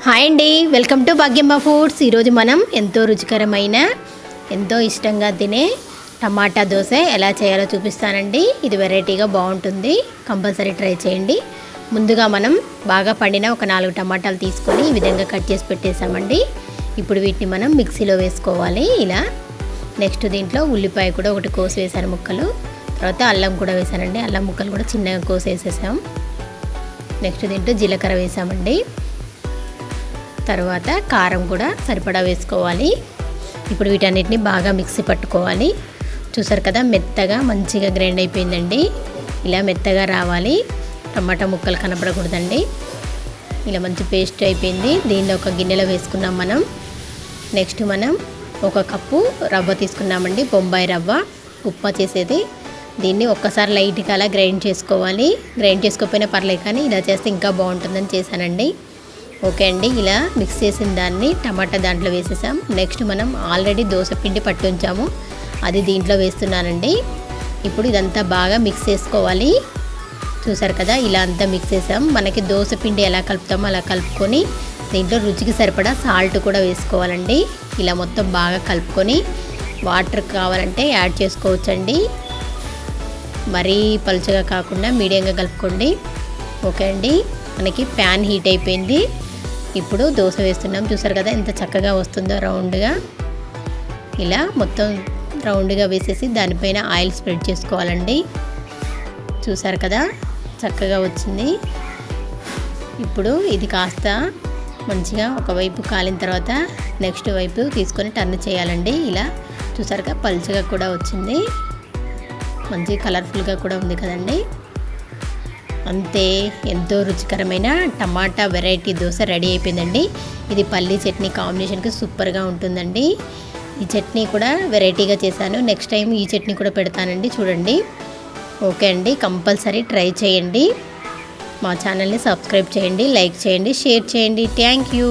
Hi అండి, welcome to Bhagyamma foods. ఈరోజు మనం ఎంతో రుచికరమైన ఎంతో ఇష్టంగా తినే టమాటా దోశ ఎలా చేయాలో చూపిస్తానండి. ఇది వెరైటీగా బాగుంటుంది, కంపల్సరీ ట్రై చేయండి. ముందుగా మనం బాగా పండిన ఒక 4 టమాటాలు తీసుకొని ఈ విధంగా కట్ చేసి పెట్టేసామండి. ఇప్పుడు వీటిని మనం మిక్సీలో వేసుకోవాలి ఇలా. నెక్స్ట్ దీంట్లో ఉల్లిపాయ కూడా ఒకటి కోసి వేసాను ముక్కలు. తర్వాత అల్లం కూడా వేసానండి, అల్లం ముక్కలు కూడా చిన్నగా కోసి వేసేసాం. నెక్స్ట్ దీంట్లో జీలకర్ర వేసామండి. తర్వాత కారం కూడా సరిపడా వేసుకోవాలి. ఇప్పుడు వీటన్నిటిని బాగా మిక్సీ పట్టుకోవాలి. చూసారు కదా, మెత్తగా మంచిగా గ్రైండ్ అయిపోయిందండి. ఇలా మెత్తగా రావాలి, టమాటా ముక్కలు కనపడకూడదండి. ఇలా మంచి పేస్ట్ అయిపోయింది. దీనిలో ఒక గిన్నెలో వేసుకున్నాం మనం. నెక్స్ట్ మనం 1 కప్పు రవ్వ తీసుకున్నామండి, బొంబాయి రవ్వ, ఉప్మా చేసేది. దీన్ని ఒక్కసారి లైట్గా అలా గ్రైండ్ చేసుకోవాలి. గ్రైండ్ చేసుకోకపోయినా పర్లేదు, కానీ ఇలా చేస్తే ఇంకా బాగుంటుందని చేశానండి. ఓకే అండి, ఇలా మిక్స్ చేసిన దాన్ని టమాటా దాంట్లో వేసేసాం. నెక్స్ట్ మనం ఆల్రెడీ దోశ పిండి పట్టి ఉంచాము, అది దీంట్లో వేస్తున్నానండి. ఇప్పుడు ఇదంతా బాగా మిక్స్ చేసుకోవాలి. చూసారు కదా, ఇలా అంతా మిక్స్ చేసాం. మనకి దోశ పిండి ఎలా కలుపుతామో అలా కలుపుకొని దీంట్లో రుచికి సరిపడా సాల్ట్ కూడా వేసుకోవాలండి. ఇలా మొత్తం బాగా కలుపుకొని వాటర్ కావాలంటే యాడ్ చేసుకోవచ్చండి. మరీ పలుచగా కాకుండా మీడియంగా కలుపుకోండి. ఓకే అండి, మనకి ప్యాన్ హీట్ అయిపోయింది. ఇప్పుడు దోశ వేస్తున్నాం. చూసారు కదా ఎంత చక్కగా వస్తుందో రౌండ్గా. ఇలా మొత్తం రౌండ్గా వేసేసి దానిపైన ఆయిల్ స్ప్రెడ్ చేసుకోవాలండి. చూసారు కదా చక్కగా వచ్చింది. ఇప్పుడు ఇది కాస్త మంచిగా ఒకవైపు కాలిన తర్వాత నెక్స్ట్ వైపు తీసుకొని టర్న్ చేయాలండి. ఇలా చూసారు కదా పలుచగా కూడా వచ్చింది, మంచి కలర్ఫుల్గా కూడా ఉంది కదండి. అంతే, ఎంతో రుచికరమైన టమాటా వెరైటీ దోశ రెడీ అయిపోయిందండి. ఇది పల్లీ చట్నీ కాంబినేషన్కి సూపర్గా ఉంటుందండి. ఈ చట్నీ కూడా వెరైటీగా చేశాను, నెక్స్ట్ టైం ఈ చట్నీ కూడా పెడతానండి, చూడండి. ఓకే అండి, కంపల్సరీ ట్రై చేయండి. మా ఛానల్ని సబ్స్క్రైబ్ చేయండి, లైక్ చేయండి, షేర్ చేయండి. Thank you.